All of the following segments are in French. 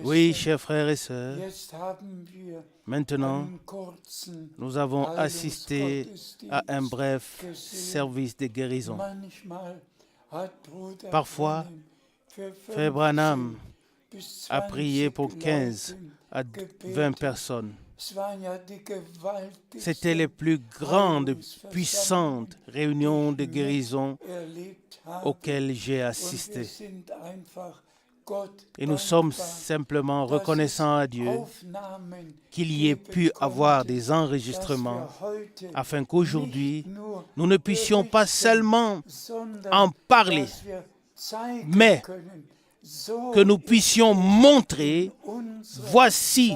Oui, chers frères et sœurs, maintenant, nous avons assisté à un bref service de guérison. Parfois, Frère Branham a prié pour 15 à 20 personnes. C'était les plus grandes, puissantes réunions de guérison auxquelles j'ai assisté. Et nous sommes simplement reconnaissants à Dieu qu'il y ait pu avoir des enregistrements afin qu'aujourd'hui, nous ne puissions pas seulement en parler, mais que nous puissions montrer, voici,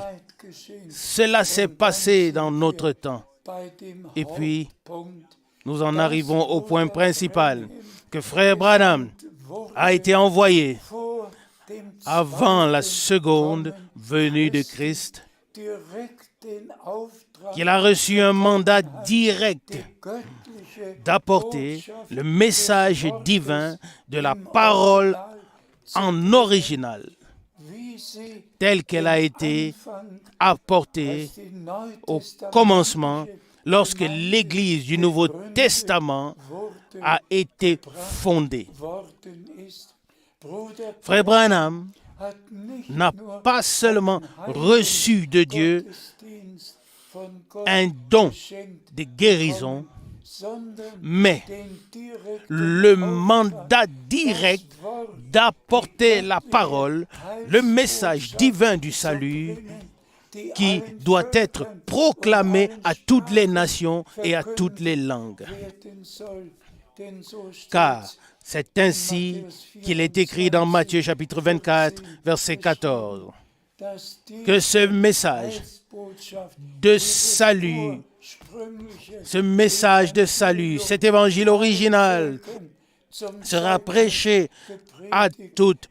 cela s'est passé dans notre temps. Et puis, nous en arrivons au point principal, que Frère Branham a été envoyé avant la seconde venue de Christ, qu'il a reçu un mandat direct d'apporter le message divin de la parole en original, telle qu'elle a été apportée au commencement lorsque l'Église du Nouveau Testament a été fondée. Frère Branham n'a pas seulement reçu de Dieu un don de guérison, mais le mandat direct d'apporter la parole, le message divin du salut qui doit être proclamé à toutes les nations et à toutes les langues. Car c'est ainsi qu'il est écrit dans Matthieu chapitre 24, verset 14, que ce message de salut, cet évangile original sera prêché à toute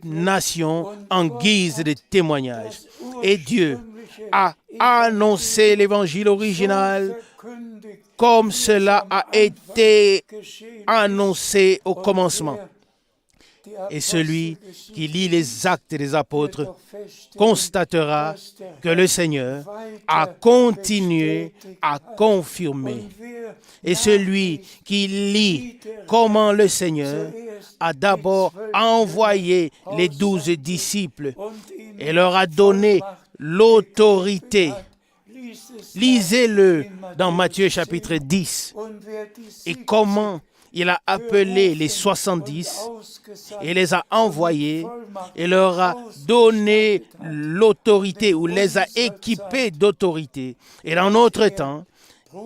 nation en guise de témoignage. Et Dieu a annoncé l'évangile original comme cela a été annoncé au commencement. Et celui qui lit les actes des apôtres constatera que le Seigneur a continué à confirmer. Et celui qui lit comment le Seigneur a d'abord envoyé les 12 disciples et leur a donné l'autorité. Lisez-le dans Matthieu chapitre 10. Et comment il a appelé les 70 et les a envoyés et leur a donné l'autorité ou les a équipés d'autorité. Et dans notre temps,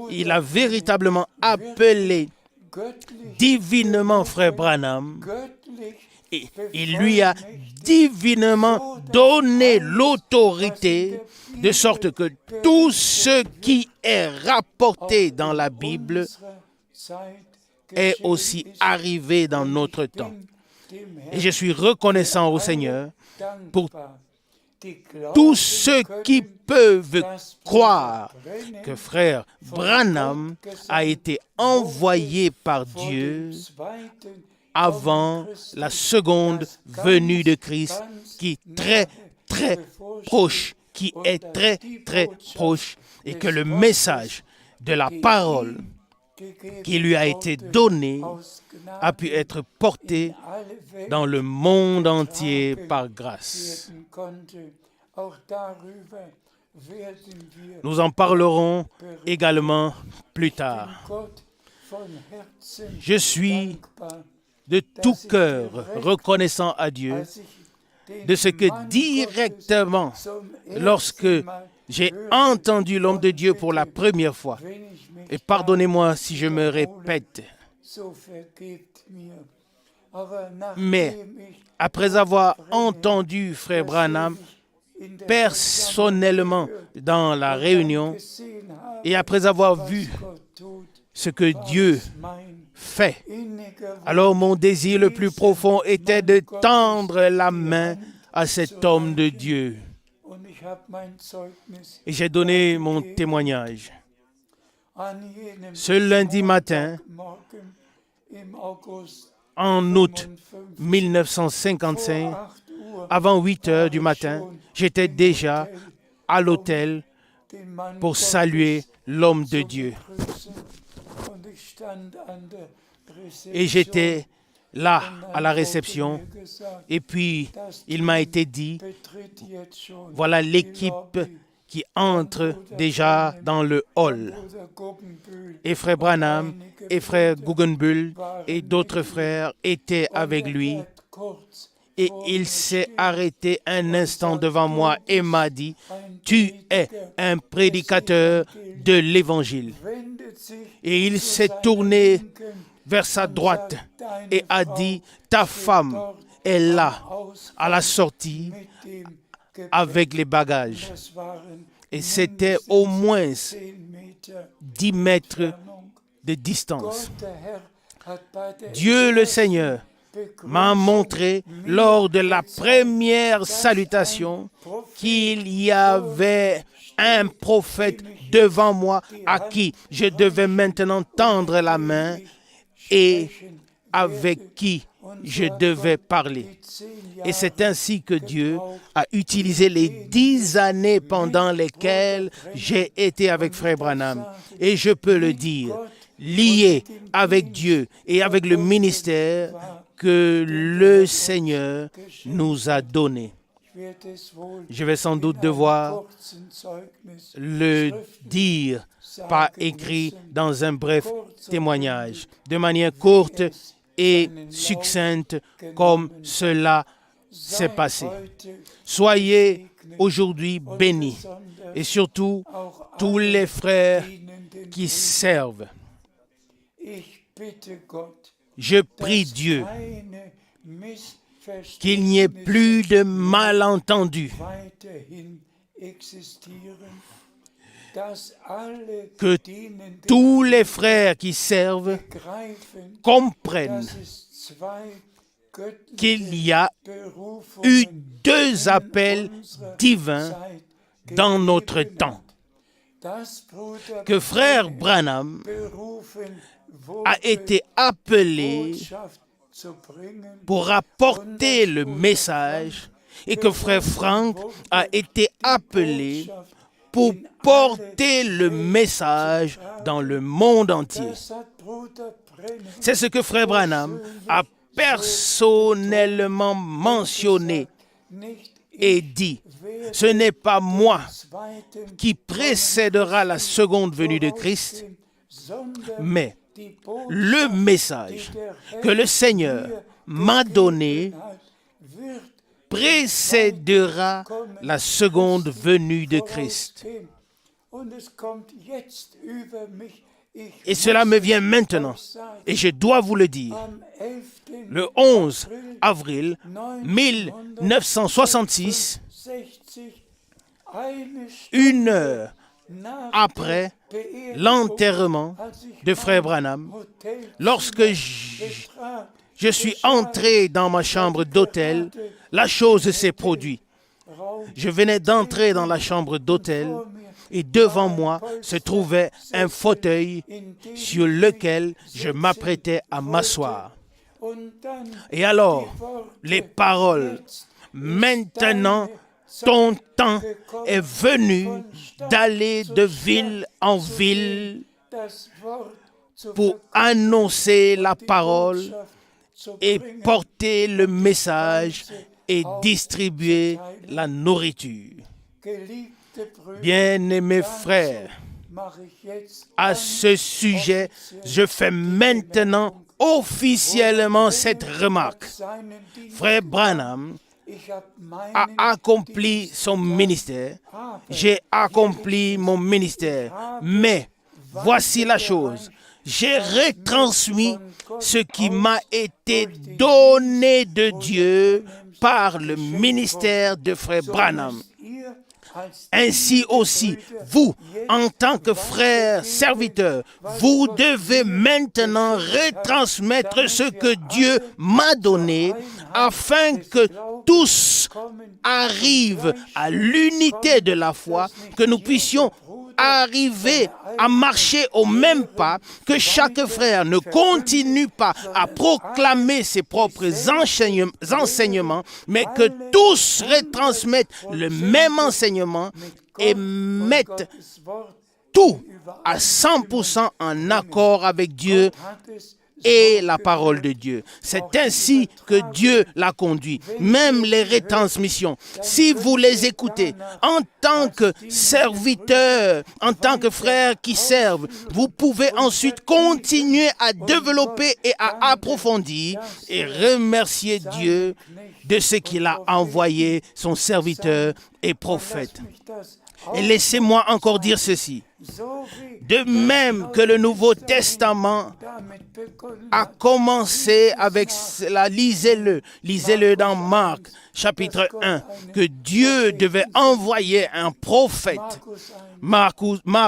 il a véritablement appelé divinement Frère Branham et il lui a divinement donné l'autorité de sorte que tout ce qui est rapporté dans la Bible est aussi arrivé dans notre temps. Et je suis reconnaissant au Seigneur pour tous ceux qui peuvent croire que Frère Branham a été envoyé par Dieu avant la seconde venue de Christ, qui est très, très proche, et que le message de la parole qui lui a été donné a pu être porté dans le monde entier par grâce. Nous en parlerons également plus tard. Je suis de tout cœur reconnaissant à Dieu de ce que directement, lorsque j'ai entendu l'homme de Dieu pour la première fois, et pardonnez-moi si je me répète, mais après avoir entendu Frère Branham personnellement dans la réunion et après avoir vu ce que Dieu fait, alors mon désir le plus profond était de tendre la main à cet homme de Dieu. Et j'ai donné mon témoignage. Ce lundi matin, En août 1955, avant 8 heures du matin, j'étais déjà à l'hôtel pour saluer l'homme de Dieu. Et j'étais là à la réception. Et puis, il m'a été dit, voilà l'équipe qui entre déjà dans le hall. Et frère Branham et frère Guggenbull et d'autres frères étaient avec lui. Et il s'est arrêté un instant devant moi et m'a dit, « Tu es un prédicateur de l'Évangile. » Et il s'est tourné vers sa droite et a dit, « Ta femme est là, à la sortie, avec les bagages. » Et c'était au moins 10 mètres de distance. Dieu le Seigneur m'a montré lors de la première salutation qu'il y avait un prophète devant moi à qui je devais maintenant tendre la main et avec qui je devais parler. Et c'est ainsi que Dieu a utilisé les 10 années pendant lesquelles j'ai été avec frère Branham. Et je peux le dire, lié avec Dieu et avec le ministère que le Seigneur nous a donné. Je vais sans doute devoir le dire par écrit dans un bref témoignage, de manière courte et succincte comme cela s'est passé. Soyez aujourd'hui bénis et surtout tous les frères qui servent. Je prie Dieu qu'il n'y ait plus de malentendus, que tous les frères qui servent comprennent qu'il y a eu 2 appels divins dans notre temps. Que frère Branham a été appelé pour apporter le message et que frère Frank a été appelé pour porter le message dans le monde entier. C'est ce que frère Branham a personnellement mentionné et dit. Ce n'est pas moi qui précédera la seconde venue de Christ, mais le message que le Seigneur m'a donné précédera la seconde venue de Christ. Et cela me vient maintenant, et je dois vous le dire. Le 11 avril 1966, 1 heure après l'enterrement de frère Branham, lorsque je suis entré dans ma chambre d'hôtel, la chose s'est produite. Je venais d'entrer dans la chambre d'hôtel et devant moi se trouvait un fauteuil sur lequel je m'apprêtais à m'asseoir. Et alors, les paroles, maintenant, ton temps est venu d'aller de ville en ville pour annoncer la parole et porter le message et distribuer la nourriture. Bien-aimés frères, à ce sujet, je fais maintenant officiellement cette remarque. Frère Branham a accompli son ministère, j'ai accompli mon ministère, mais voici la chose, j'ai retransmis ce qui m'a été donné de Dieu par le ministère de frère Branham. Ainsi aussi, vous, en tant que frères serviteurs, vous devez maintenant retransmettre ce que Dieu m'a donné afin que tous arrivent à l'unité de la foi, que nous puissions arriver à marcher au même pas, que chaque frère ne continue pas à proclamer ses propres enseignements, mais que tous retransmettent le même enseignement et mettent tout à 100% en accord avec Dieu et la parole de Dieu. C'est ainsi que Dieu l'a conduit. Même les retransmissions, si vous les écoutez en tant que serviteurs, en tant que frères qui servent, vous pouvez ensuite continuer à développer et à approfondir et remercier Dieu de ce qu'il a envoyé son serviteur et prophète. Et laissez-moi encore dire ceci. De même que le Nouveau Testament a commencé avec cela, lisez-le dans Marc, chapitre 1, que Dieu devait envoyer un prophète. Marc,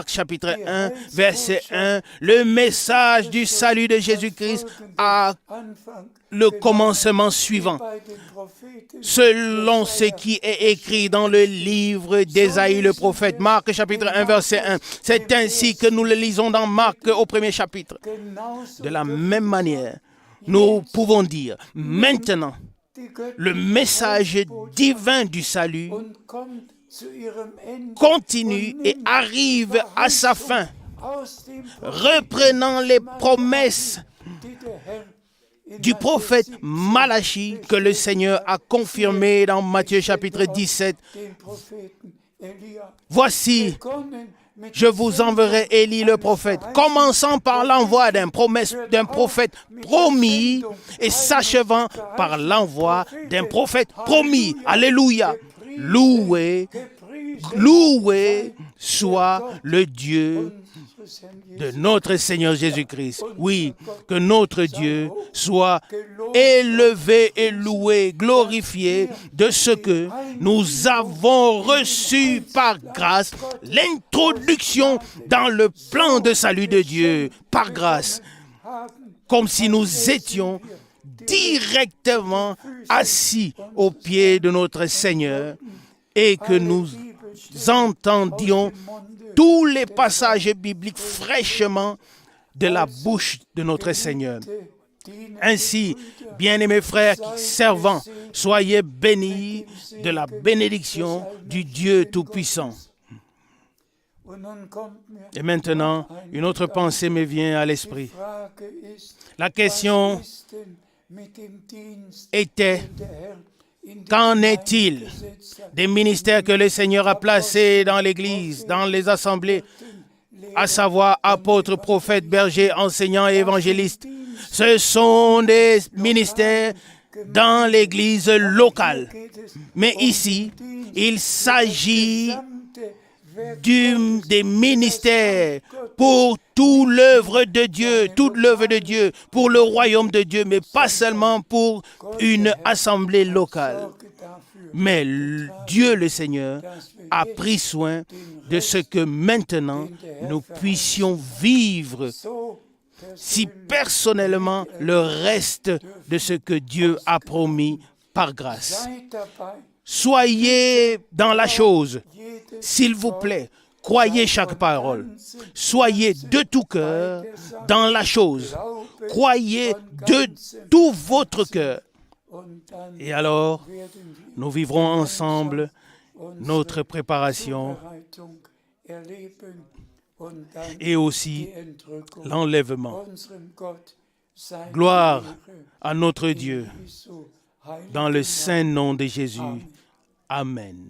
chapitre 1, verset 1, le message du salut de Jésus-Christ a le commencement suivant. Selon ce qui est écrit dans le livre d'Ésaïe le prophète, Marc chapitre 1 verset 1, c'est ainsi que nous le lisons dans Marc au premier chapitre. De la même manière, nous pouvons dire maintenant, le message divin du salut continue et arrive à sa fin, reprenant les promesses du prophète Malachie que le Seigneur a confirmé dans Matthieu chapitre 17. Voici, je vous enverrai Élie le prophète, commençant par l'envoi d'un prophète promis et s'achevant par l'envoi d'un prophète promis. Alléluia. Loué soit le Dieu de notre Seigneur Jésus-Christ. Oui, que notre Dieu soit élevé et loué, glorifié de ce que nous avons reçu par grâce, l'introduction dans le plan de salut de Dieu, par grâce, comme si nous étions directement assis aux pieds de notre Seigneur et que nous entendions tous les passages bibliques fraîchement de la bouche de notre Seigneur. Ainsi, bien-aimés frères servants, soyez bénis de la bénédiction du Dieu Tout-Puissant. Et maintenant, une autre pensée me vient à l'esprit. La question était: qu'en est-il des ministères que le Seigneur a placés dans l'Église, dans les assemblées, à savoir apôtres, prophètes, bergers, enseignants et évangélistes? Ce sont des ministères dans l'Église locale. Mais ici, il s'agit des ministères pour toute l'œuvre de Dieu, pour le royaume de Dieu, mais pas seulement pour une assemblée locale. Mais Dieu le Seigneur a pris soin de ce que maintenant nous puissions vivre si personnellement le reste de ce que Dieu a promis par grâce. Soyez dans la chose, s'il vous plaît. Croyez chaque parole. Soyez de tout cœur dans la chose. Croyez de tout votre cœur. Et alors, nous vivrons ensemble notre préparation et aussi l'enlèvement. Gloire à notre Dieu, dans le saint nom de Jésus. Amen.